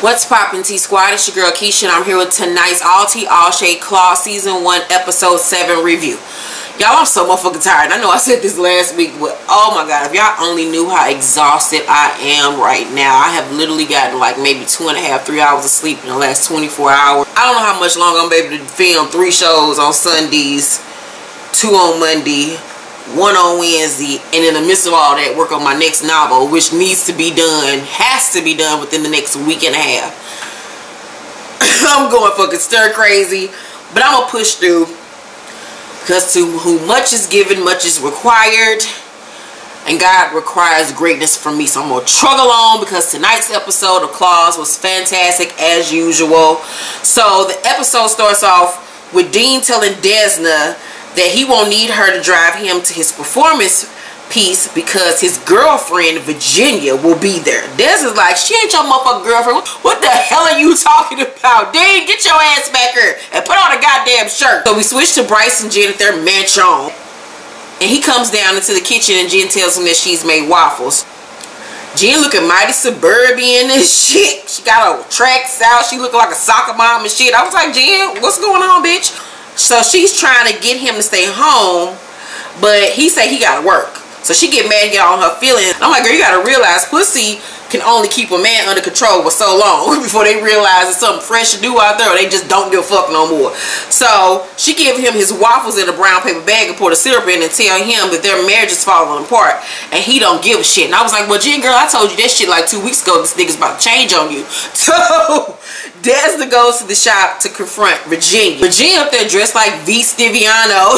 What's poppin', T Squad? It's your girl Keisha, and I'm here with tonight's All Tea All Shade Claw Season 1 Episode 7 review. Y'all, I'm so motherfucking tired. I know I said this last week, but oh my god, if y'all only knew how exhausted I am right now. I have literally gotten like maybe 2.5, 3 hours of sleep in the last 24 hours. I don't know how much longer I'm able to film 3 shows on Sundays, 2 on Monday, 1 on Wednesday, and in the midst of all that, work on my next novel, which needs to be done, has to be done within the next week and a half. I'm going fucking stir crazy, but I'm gonna push through, because to whom much is given, much is required, and God requires greatness from me. So I'm gonna trug along, because tonight's episode of Claws was fantastic as usual. So the episode starts off with Dean telling Desna that he won't need her to drive him to his performance piece because his girlfriend Virginia will be there. Desna's like, she ain't your motherfucking girlfriend. What the hell are you talking about? Dean, get your ass back here and put on a goddamn shirt. So we switch to Bryce and Jen at their mansion, and he comes down into the kitchen, and Jen tells him that she's made waffles. Jen looking mighty suburban and shit. She got her tracks out. She looking like a soccer mom and shit. I was like, Jen, what's going on, bitch? So she's trying to get him to stay home, but he say he gotta work. So she get mad and get on her feelings. I'm like, girl, you gotta realize pussy can only keep a man under control for so long before they realize it's something fresh to do out there, or they just don't give a fuck no more. So she give him his waffles in a brown paper bag and pour the syrup in and tell him that their marriage is falling apart, and he don't give a shit. And I was like, well, Jen, girl, I told you that shit like 2 weeks ago. This nigga's about to change on you. So Desna goes to the shop to confront Virginia. Virginia up there dressed like V. Stiviano,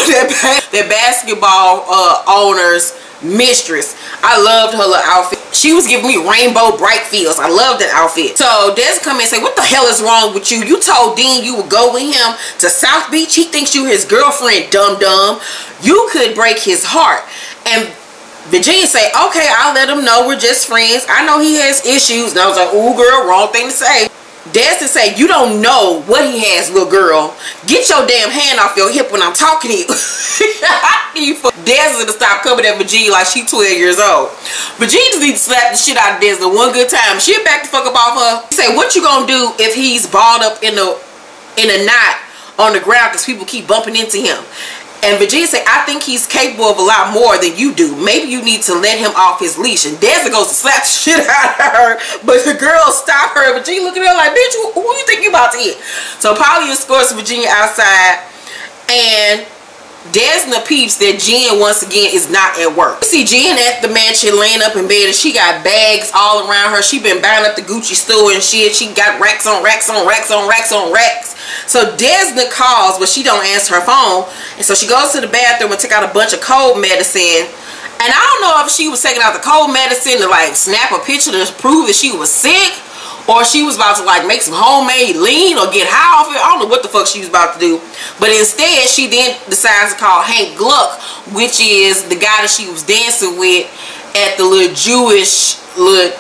that basketball owner's mistress. I loved her little outfit. She was giving me rainbow bright feels. I love that outfit. So Desna come in and say, what the hell is wrong with you? You told Dean you would go with him to South Beach. He thinks you his girlfriend, dum-dum. You could break his heart. And Virginia say, okay, I'll let him know we're just friends. I know he has issues. And I was like, ooh, girl, wrong thing to say. Desna say, you don't know what he has, little girl. Get your damn hand off your hip when I'm talking to you. I need for Desna to stop coming at Virginia like she 12 years old. Virginia just needs to slap the shit out of Desna one good time. She'll back the fuck up off her. She say, what you gonna do if he's balled up in a knot on the ground because people keep bumping into him? And Virginia say, I think he's capable of a lot more than you do. Maybe you need to let him off his leash. And Desna goes to slap the shit out of her. But the girls stop her. Virginia looking at her like, bitch, who you think you about to hit? So Polly escorts Virginia outside. And Desna peeps that Jen, once again, is not at work. You see Jen at the mansion laying up in bed, and she got bags all around her. She been buying up the Gucci store and shit. She got racks on racks on racks on racks on racks. So Desna calls, but she don't answer her phone. And so she goes to the bathroom and take out a bunch of cold medicine. And I don't know if she was taking out the cold medicine to like snap a picture to prove that she was sick, or she was about to like make some homemade lean or get high off it. I don't know what the fuck she was about to do. But instead, she then decides to call Hank Gluck, which is the guy that she was dancing with at the little Jewish little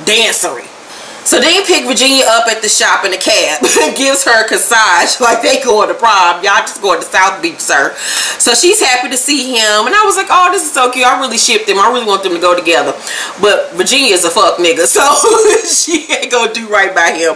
dancery. So they pick Virginia up at the shop in a cab and gives her a massage like they going to prom. Y'all just going to South Beach, sir. So she's happy to see him. And I was like, oh, this is so cute. I really shipped them. I really want them to go together. But Virginia is a fuck nigga, so she ain't gonna do right by him.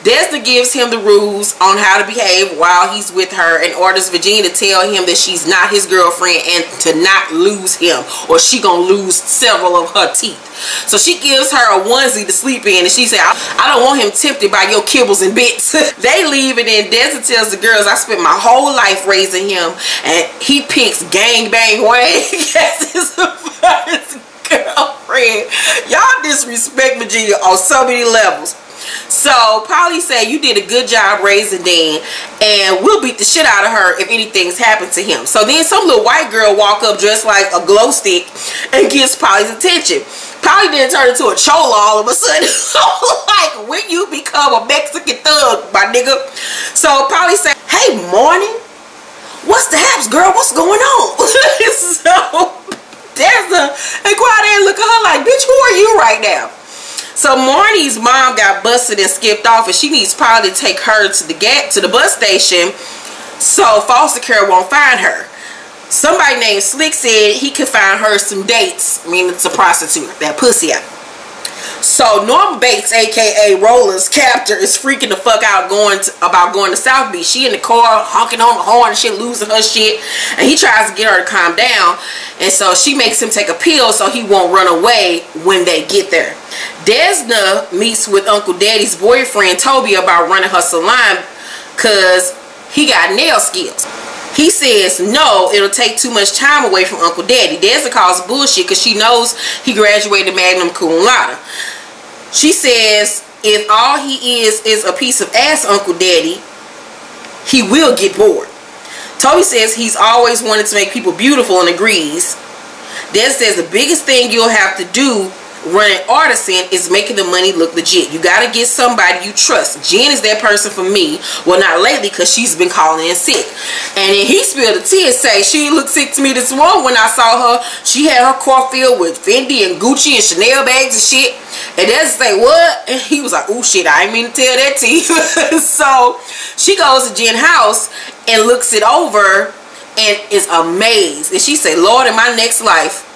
Desna gives him the rules on how to behave while he's with her and orders Virginia to tell him that she's not his girlfriend and to not lose him, or she gonna lose several of her teeth. So she gives her a onesie to sleep in, and she said, I don't want him tempted by your kibbles and bits. They leave, and then Desna tells the girls, I spent my whole life raising him, and he picks Gang Bang Wang as his first girlfriend. Y'all disrespect Virginia on so many levels. So Polly said, you did a good job raising Dan, and we'll beat the shit out of her if anything's happened to him. So then some little white girl walk up dressed like a glow stick and gets Polly's attention. Polly then turned into a chola all of a sudden. Like, when you become a Mexican thug, my nigga. So Polly said, hey, morning. What's the haps, girl? What's going on? So Desna and quiet and look at her like, bitch, who are you right now? So Marnie's mom got busted and skipped off, and she needs Polly to take her to the bus station so foster care won't find her. Somebody named Slick said he could find her some dates. I mean, it's a prostitute, that pussy out. So Norma Bates, aka Roland's captor, is freaking the fuck out about going to South Beach. She in the car honking on the horn and shit, losing her shit, and he tries to get her to calm down, and so she makes him take a pill so he won't run away when they get there. Desna meets with Uncle Daddy's boyfriend Toby about running her salon because he got nail skills. He says no, it'll take too much time away from Uncle Daddy. Desna calls bullshit because she knows he graduated magna cum laude. She says if all he is a piece of ass Uncle Daddy, he will get bored. Toby says he's always wanted to make people beautiful and agrees. Desna says the biggest thing you'll have to do running artisan is making the money look legit. You gotta get somebody you trust. Jen is that person for me. Well, not lately because she's been calling in sick. And then he spilled a tea and say she looked sick to me this morning when I saw her. She had her car filled with Fendi and Gucci and Chanel bags and shit. And then say what? And he was like, oh shit, I ain't mean to tell that to you. So she goes to Jen's house and looks it over and is amazed. And she say, Lord, in my next life,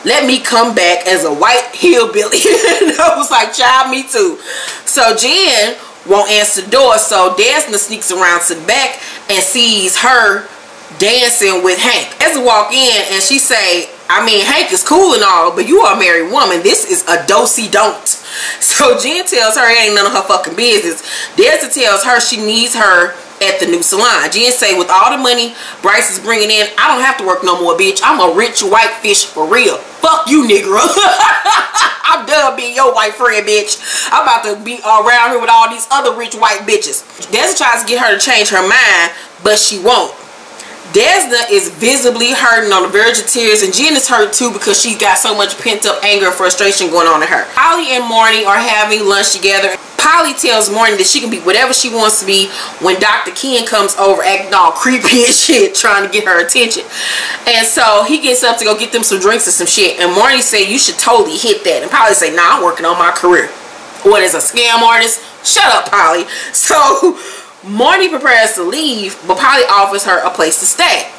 let me come back as a white hillbilly. And I was like, child, me too. So Jen won't answer the door. So Desna sneaks around to the back and sees her dancing with Hank. Desna walk in and she say, I mean, Hank is cool and all, but you are a married woman. This is a do-si-don't. So Jen tells her it ain't none of her fucking business. Desna tells her she needs her at the new salon. Jen say with all the money Bryce is bringing in, I don't have to work no more, bitch. I'm a rich white fish for real. Fuck you, nigga. I'm done being your white friend, bitch. I'm about to be around here with all these other rich white bitches. Desna tries to get her to change her mind, but she won't. Desna is visibly hurting on the verge of tears, and Jen is hurt too because she's got so much pent-up anger and frustration going on in her. Polly and Marnie are having lunch together. Polly tells Marnie that she can be whatever she wants to be when Dr. Ken comes over acting all creepy and shit, trying to get her attention. And so he gets up to go get them some drinks and some shit, and Marnie say, you should totally hit that. And Polly say, nah, I'm working on my career. What is a scam artist? Shut up, Polly. So Marnie prepares to leave, but Polly offers her a place to stay.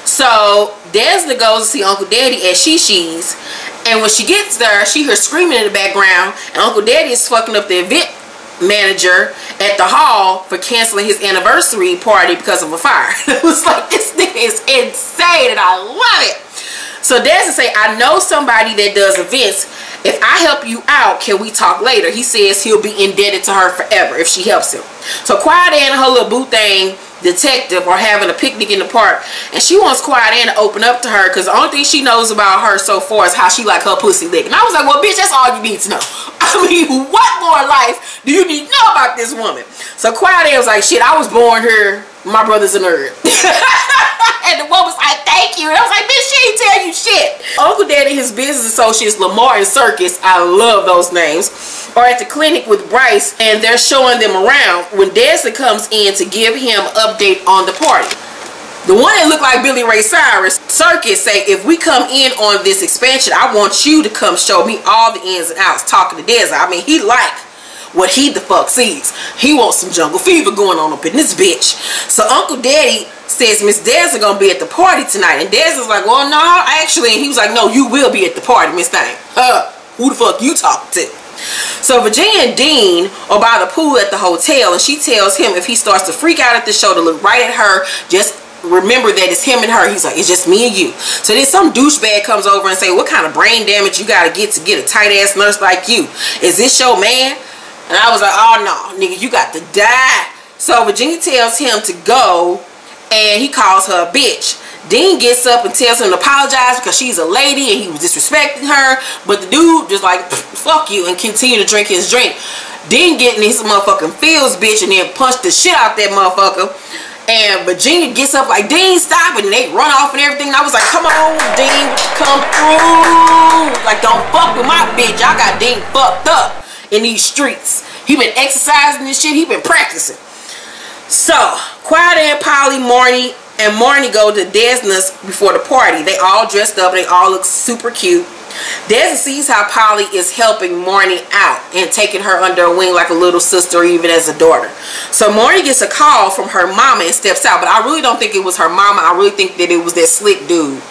So Desna goes to see Uncle Daddy at Shishi's, and when she gets there, she hears screaming in the background, and Uncle Daddy is fucking up the event manager at the hall for canceling his anniversary party because of a fire. It was like, this nigga is insane, and I love it. So Desna say, I know somebody that does events. If I help you out, can we talk later? He says he'll be indebted to her forever if she helps him. So Quiet Ann and her little boo thing detective are having a picnic in the park, and she wants Quiet Ann to open up to her because the only thing she knows about her so far is how she like her pussy lick. And I was like, well, bitch, that's all you need to know. I mean, what more life do you need to know about this woman? So Quiet Ann was like, shit, I was born here. My brother's a nerd. And the woman was like, thank you. And I was like, bitch, she ain't tell you shit. Uncle Daddy and his business associates, Lamar and Circus, I love those names, are at the clinic with Bryce, and they're showing them around when Desna comes in to give him an update on the party. The one that looked like Billy Ray Cyrus, Circus, say, if we come in on this expansion, I want you to come show me all the ins and outs, talking to Desna. I mean, he like what he the fuck sees. He wants some jungle fever going on up in this bitch. So Uncle Daddy says Miss Desna gonna be at the party tonight, and Desna's like, well, no, actually, and he was like, no, you will be at the party, Miss Thing. Who the fuck you talking to? So Virginia and Dean are by the pool at the hotel, and she tells him if he starts to freak out at the show to look right at her, just remember that it's him and her. He's like, it's just me and you. So then some douchebag comes over and say, what kind of brain damage you gotta get to get a tight ass nurse like you? Is this your man? And I was like, oh no, nigga, you got to die. So Virginia tells him to go, and he calls her a bitch. Dean gets up and tells him to apologize because she's a lady and he was disrespecting her. But the dude just like, fuck you, and continue to drink his drink. Dean getting his motherfucking feels, bitch, and then punched the shit out that motherfucker. And Virginia gets up like, Dean, stop, and they run off and everything. And I was like, come on, Dean, come through. Like, don't fuck with my bitch. I got Dean fucked up in these streets. He been exercising this shit. He been practicing. So Quiet Ann, Polly, Marnie, and Marnie go to Desna's before the party. They all dressed up. They all look super cute. Desna sees how Polly is helping Marnie out and taking her under her wing like a little sister or even as a daughter. So Marnie gets a call from her mama and steps out. But I really don't think it was her mama. I really think that it was that slick dude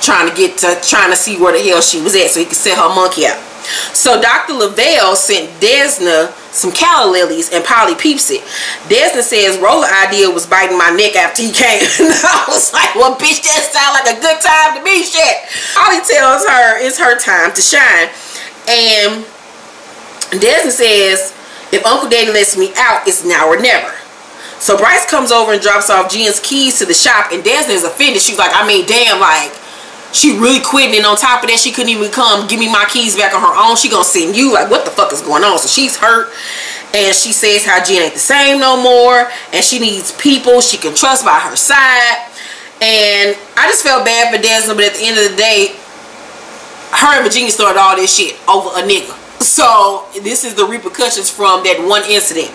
trying to see where the hell she was at so he could set her monkey out. So Dr. Lavelle sent Desna some calla lilies and Polly peeps it. Desna says Roller idea was biting my neck after he came. And I was like, well, bitch, that sound like a good time to me, shit. Polly tells her it's her time to shine. And Desna says, if Uncle Daddy lets me out, it's now or never. So Bryce comes over and drops off Jen's keys to the shop, and Desna is offended. She's like, I mean, damn, like, she really quitting, and on top of that, she couldn't even come give me my keys back on her own. She gonna send you, like, what the fuck is going on? So she's hurt, and she says how Jen ain't the same no more, and she needs people she can trust by her side. And I just felt bad for Desna, but at the end of the day, her and Virginia started all this shit over a nigga. So this is the repercussions from that one incident.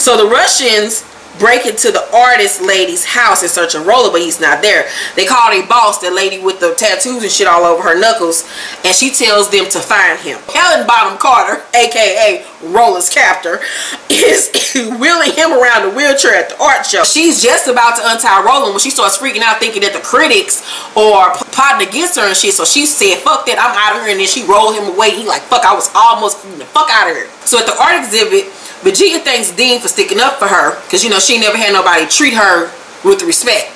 So the Russians break into the artist lady's house in search of Roller, but he's not there. They call their boss, that lady with the tattoos and shit all over her knuckles, and she tells them to find him. Helen Bottom Carter, aka Roller's captor, is wheeling him around the wheelchair at the art show. She's just about to untie Roller when she starts freaking out, thinking that the critics are plotting against her and shit. So she said, fuck that, I'm out of here. And then she rolled him away. He like, fuck, I was almost the fuck out of here. So at the art exhibit, Virginia thanks Dean for sticking up for her, because, you know, she never had nobody treat her with respect.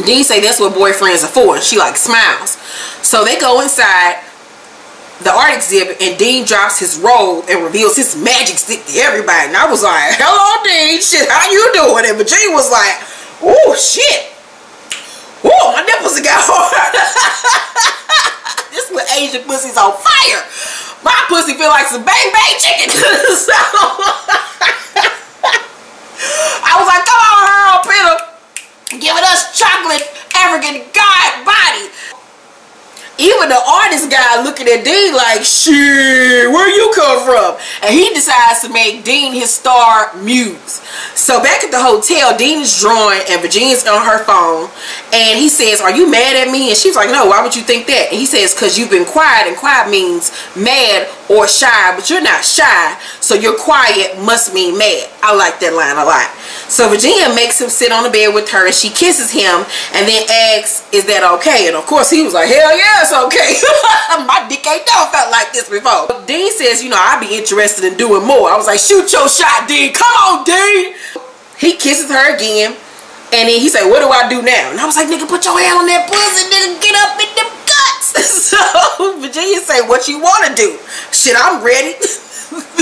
Dean say that's what boyfriends are for, and she like smiles. So they go inside the art exhibit, and Dean drops his robe and reveals his magic stick to everybody. And I was like, hello, Dean, shit, how you doing? And Virginia was like, oh, shit. Whoa, my nipples got hard. This little Asian pussy's on fire. My pussy feel like some bang bang chicken. So I was like, come on, Harold Peter, giving us chocolate African god body. Even the artist guy looking at Dean like, shit, where you come from? And he decides to make Dean his star muse. So back at the hotel, Dean is drawing and Virginia's on her phone. And he says, are you mad at me? And she's like, no, why would you think that? And he says, because you've been quiet. And quiet means mad or shy. But you're not shy. So your quiet must mean mad. I like that line a lot. So Virginia makes him sit on the bed with her. And she kisses him. And then asks, is that okay? And of course he was like, hell yeah, it's okay. My dick ain't never felt like this before. Dean says, you know, I'd be interested in doing more. I was like, shoot your shot, Dean. Come on, Dean. He kisses her again. And then he said, what do I do now? And I was like, nigga, put your hand on that pussy, nigga, get up in them guts. So Virginia say, what you want to do? Shit, I'm ready.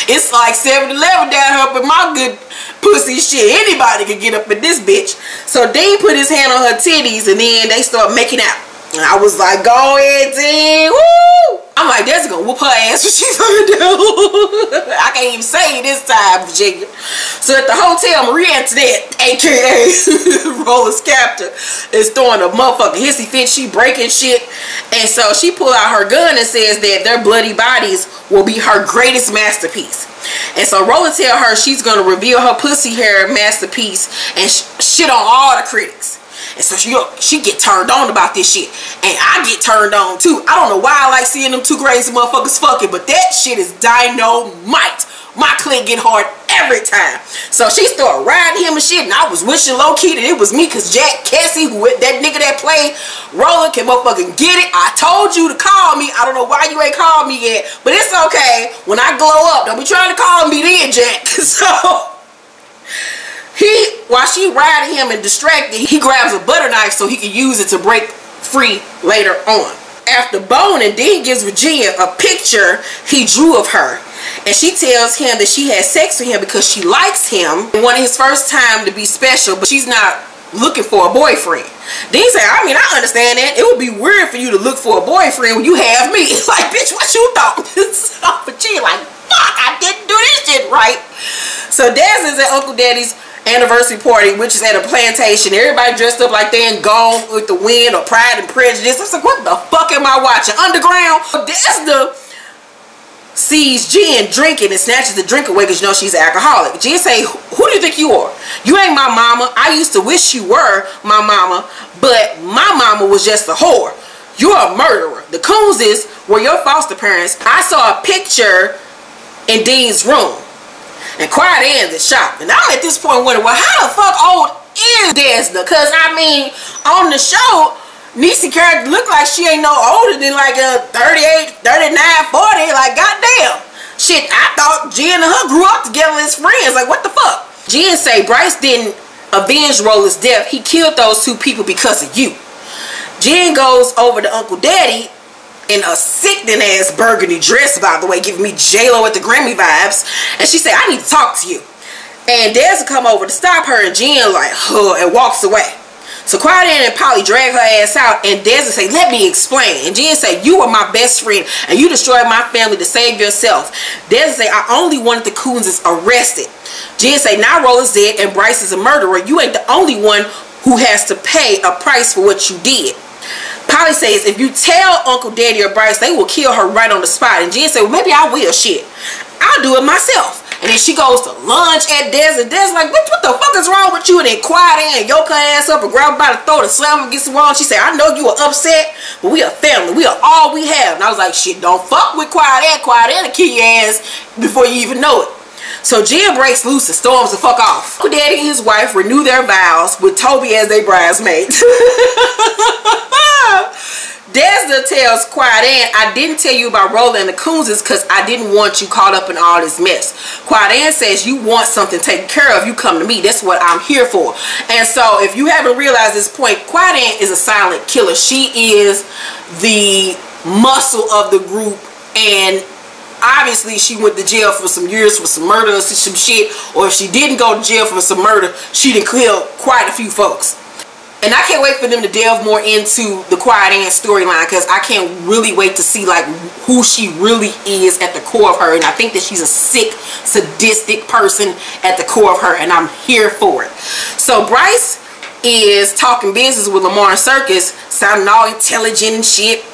It's like 7-Eleven down here up in my good pussy shit. Anybody can get up in this bitch. So Dean put his hand on her titties and then they start making out. And I was like, go ahead, Dean. Woo! I'm like, that's gonna whoop her ass what she's gonna do. I can't even say it this time, Virginia. So at the hotel, Marie Antoinette, aka Roller's captor, is throwing a motherfucking hissy fit. She breaking shit. And so she pulled out her gun and says that their bloody bodies will be her greatest masterpiece. And so Roller tell her she's gonna reveal her pussy hair masterpiece and shit on all the critics. And so she get turned on about this shit. And I get turned on too. I don't know why I like seeing them two crazy motherfuckers fucking, but that shit is dynamite. My clit get hard every time. So she started riding him and shit, and I was wishing low-key that it was me, because Jack Cassie, that nigga that played Roller, can motherfucking get it. I told you to call me. I don't know why you ain't called me yet, but it's okay. When I glow up, don't be trying to call me then, Jack. So while she riding him and distracted, he grabs a butter knife so he can use it to break free later on. After boning, Dean gives Virginia a picture he drew of her. And she tells him that she had sex with him because she likes him. It wanted his first time to be special, but she's not looking for a boyfriend. Dean said, I mean, I understand that. It would be weird for you to look for a boyfriend when you have me. Like, bitch, what you thought? So Virginia like, fuck, I didn't do this shit right. So Desna's at Uncle Daddy's anniversary party, which is at a plantation. Everybody dressed up like they in Gone with the Wind or Pride and Prejudice. I was like, what the fuck am I watching? Underground? Desna sees Jen drinking and snatches the drink away because you know she's an alcoholic. Jen say, who do you think you are? You ain't my mama. I used to wish you were my mama, but my mama was just a whore. You're a murderer. The Coonses were your foster parents. I saw a picture in Dean's room. And Quiet Anne's is shocked. And I'm at this point wondering, well, how the fuck old is Desna? Because, I mean, on the show, Niecy character look like she ain't no older than like 38, 39, 40. Like, goddamn. Shit, I thought Jen and her grew up together as friends. Like, what the fuck? Jen say Bryce didn't avenge Roller's death. He killed those two people because of you. Jen goes over to Uncle Daddy in a sickening ass burgundy dress, by the way, giving me J-Lo at the Grammy vibes. And she said, I need to talk to you. And Desna come over to stop her, and Jen like, huh, and walks away. So Quiet Ann and Polly drag her ass out, and Desna say, let me explain. And Jen say, you were my best friend, and you destroyed my family to save yourself. Desna say, I only wanted the Coonses arrested. Jen say, now Roller's dead, and Bryce is a murderer. You ain't the only one who has to pay a price for what you did. Polly says, if you tell Uncle Daddy or Bryce, they will kill her right on the spot. And Jen said, well, maybe I will. Shit, I'll do it myself. And then she goes to lunge at Des, and Des like, what the fuck is wrong with you? And then Quiet Ann yoke her ass up and grab her by the throat and slam her against the wall. And she said, I know you are upset, but we are family. We are all we have. And I was like, shit, don't fuck with Quiet Ann. Quiet Ann will kill your ass before you even know it. So Jen breaks loose and storms the fuck off. Uncle Daddy and his wife renew their vows with Toby as their bridesmaid. Desna tells Quiet Ann, I didn't tell you about Roller and the Coonses because I didn't want you caught up in all this mess. Quiet Ann says, you want something taken care of, you come to me. That's what I'm here for. And so if you haven't realized this point, Quiet Ann is a silent killer. She is the muscle of the group, and obviously she went to jail for some years for some murder or some shit, or if she didn't go to jail for some murder, she done killed quite a few folks. And I can't wait for them to delve more into the Quiet Ann storyline, because I can't really wait to see like who she really is at the core of her. And I think that she's a sick, sadistic person at the core of her, and I'm here for it. So Bryce is talking business with Lamar Circus, sounding all intelligent and shit.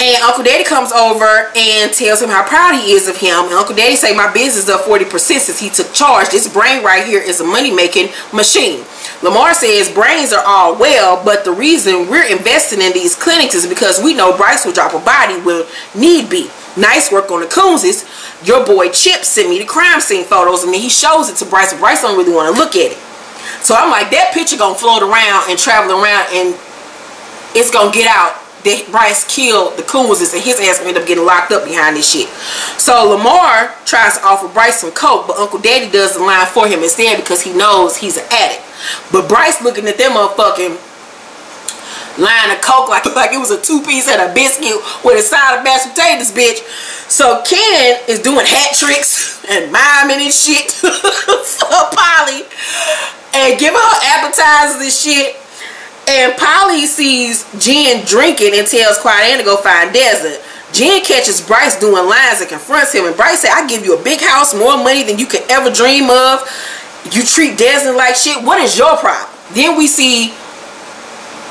And Uncle Daddy comes over and tells him how proud he is of him. And Uncle Daddy say, my business is up 40% since he took charge. This brain right here is a money-making machine. Lamar says brains are all well, but the reason we're investing in these clinics is because we know Bryce will drop a body when need be. Nice work on the Coonses. Your boy Chip sent me the crime scene photos, and then he shows it to Bryce, but Bryce don't really want to look at it. So I'm like, that picture gonna float around and travel around, and it's gonna get out that Bryce killed the Coonses, and his ass ended up getting locked up behind this shit. So Lamar tries to offer Bryce some coke, but Uncle Daddy does the line for him instead because he knows he's an addict. But Bryce looking at them motherfucking line of coke like it was a two-piece and a biscuit with a side of mashed potatoes, bitch. So Ken is doing hat tricks and miming and shit for Polly and giving her appetizers and shit. And Polly sees Jen drinking and tells Quiet Ann to go find Desna. Jen catches Bryce doing lines and confronts him. And Bryce said, I give you a big house, more money than you could ever dream of. You treat Desna like shit. What is your problem? Then we see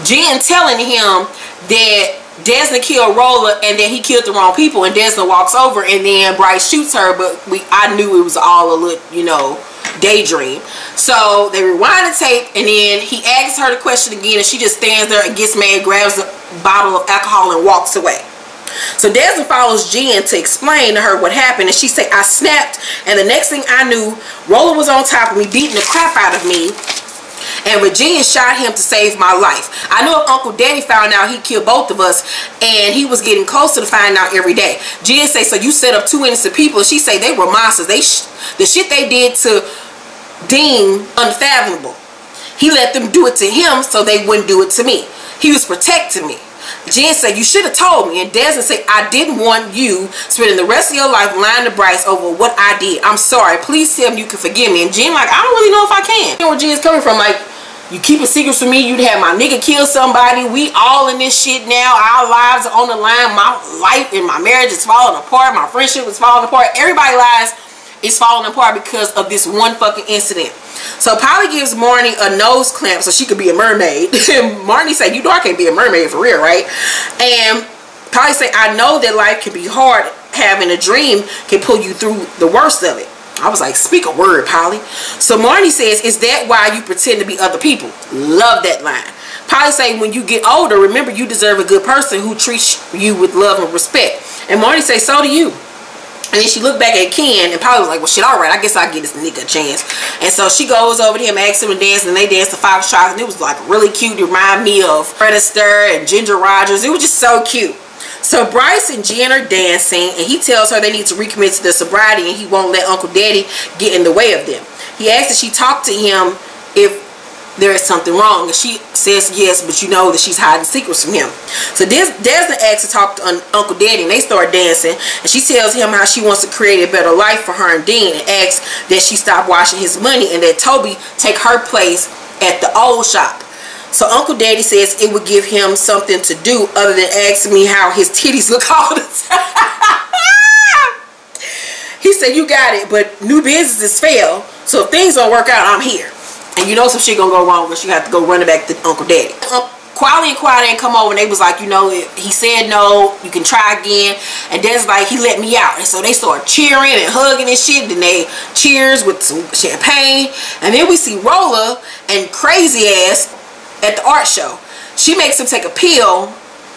Jen telling him that Desna killed Roller and then he killed the wrong people. And Desna walks over and then Bryce shoots her. But I knew it was all a little, you know, daydream. So they rewind the tape, and then he asks her the question again, and she just stands there and gets mad, grabs a bottle of alcohol and walks away. So Desna follows Jen to explain to her what happened, and she said, I snapped, and the next thing I knew, Roller was on top of me, beating the crap out of me, and Virginia shot him to save my life. I knew if Uncle Daddy found out, he'd kill both of us, and he was getting closer to finding out every day. Jen say, so you set up two innocent people. She say they were monsters. The shit they did to Dean, unfathomable. He let them do it to him so they wouldn't do it to me. He was protecting me. Jen said, you should have told me. And Desna said, I didn't want you spending the rest of your life lying to Bryce over what I did. I'm sorry. Please tell me you can forgive me. And Jen like, I don't really know if I can. You know where Jen's coming from. Like, you keep a secret from me. You'd have my nigga kill somebody. We all in this shit now. Our lives are on the line. My life and my marriage is falling apart. My friendship is falling apart. Everybody's lives is falling apart because of this one fucking incident. So Polly gives Marnie a nose clamp so she could be a mermaid. And Marnie said, you know I can't be a mermaid for real, right? And Polly said, I know that life can be hard. Having a dream can pull you through the worst of it. I was like, speak a word, Polly. So Marnie says, is that why you pretend to be other people? Love that line. Polly say, when you get older, remember you deserve a good person who treats you with love and respect. And Marnie say, so do you. And then she looked back at Ken and probably was like, well, shit, all right, I guess I'll give this nigga a chance. And so she goes over to him, asks him to dance, and they danced the foxtrot, and it was like really cute. It reminded me of Fred Astaire and Ginger Rogers. It was just so cute. So Bryce and Jen are dancing, and he tells her they need to recommit to their sobriety, and he won't let Uncle Daddy get in the way of them. He asks that she talk to him if there is something wrong, and she says yes, but you know that she's hiding secrets from him. So Desna asks to talk to Uncle Daddy, and they start dancing, and she tells him how she wants to create a better life for her and Dean, and asks that she stop washing his money and that Toby take her place at the old shop. So Uncle Daddy says it would give him something to do other than asking me how his titties look all the time. He said, you got it, but new businesses fail, so if things don't work out, I'm here. And you know some shit gonna go wrong, but you have to go run it back to Uncle Daddy. Quali and Quali didn't come over, and they was like, you know, he said no, you can try again. And Dad's like, he let me out. And so they start cheering and hugging and shit. Then they cheers with some champagne. And then we see Rolla and Crazy Ass at the art show. She makes him take a pill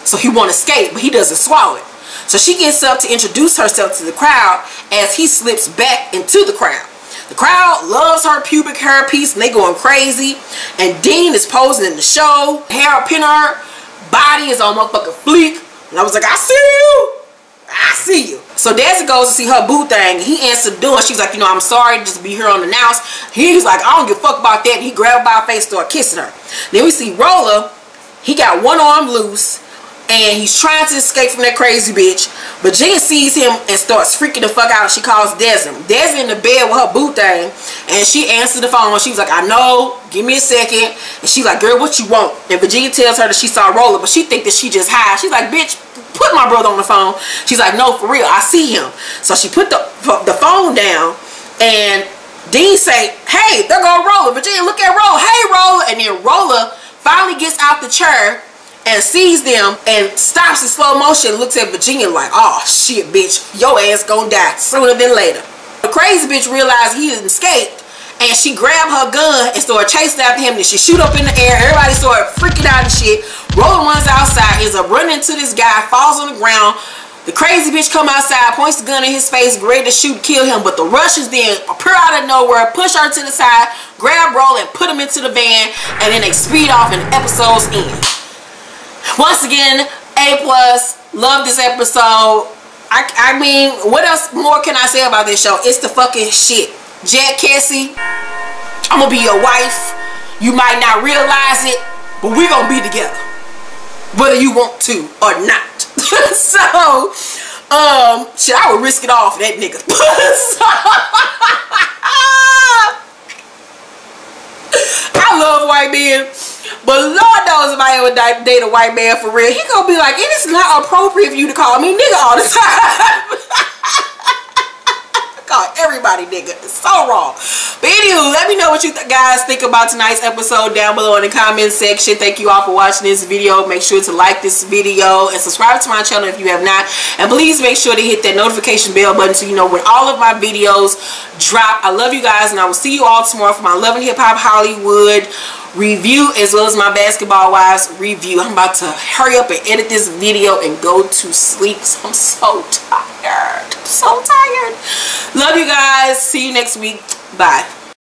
so he won't escape, but he doesn't swallow it. So she gets up to introduce herself to the crowd as he slips back into the crowd. The crowd loves her pubic hair piece, and they going crazy. And Dean is posing in the show. Hair up in her body is on motherfucking fleek. And I was like, I see you. I see you. So Desna goes to see her boo thing. He answered the door. She's like, you know, I'm sorry to just be here unannounced. He's like, I don't give a fuck about that. And he grabbed her by her face, started kissing her. Then we see Rolla. He got one arm loose, and he's trying to escape from that crazy bitch. But Jen sees him and starts freaking the fuck out. She calls Desna. Desna in the bed with her boo thing, and she answers the phone. She was like, I know, give me a second. And she's like, girl, what you want? And Virginia tells her that she saw Rolla, but she thinks that she just high. She's like, bitch, put my brother on the phone. She's like, no, for real, I see him. So she put the phone down, and Dean say, hey, there go Rolla. Virginia, look at Rolla. Hey, Rolla. And then Rolla finally gets out the chair and sees them and stops in slow motion and looks at Virginia like, oh shit, bitch, your ass gonna die sooner than later. The crazy bitch realized he had escaped, and she grabbed her gun and started chasing after him. Then she shoot up in the air. Everybody started freaking out and shit. Rolla runs outside, ends up running into this guy, falls on the ground. The crazy bitch come outside, points the gun in his face, ready to shoot, kill him. But the Russians then appear out of nowhere, push her to the side, grab Rolla and put him into the van, and then they speed off and the episode's end. Once again, A+. Love this episode. I mean, what else more can I say about this show? It's the fucking shit. Jack Cassie, I'm gonna be your wife. You might not realize it, but we're gonna be together, whether you want to or not. So, shit, I would risk it all for that nigga. I love white men, but Lord knows if I ever date a white man for real, he gonna be like, it is not appropriate for you to call me nigga all the time. Call everybody nigga. It's so wrong. But anywho, let me know what you guys think about tonight's episode down below in the comment section. Thank you all for watching this video. Make sure to like this video and subscribe to my channel if you have not. And please make sure to hit that notification bell button so you know when all of my videos drop. I love you guys, and I will see you all tomorrow for my Love and Hip Hop Hollywood review as well as my Basketball Wives review. I'm about to hurry up and edit this video and go to sleep because I'm so tired. I'm so tired. Love you guys. See you next week. Bye.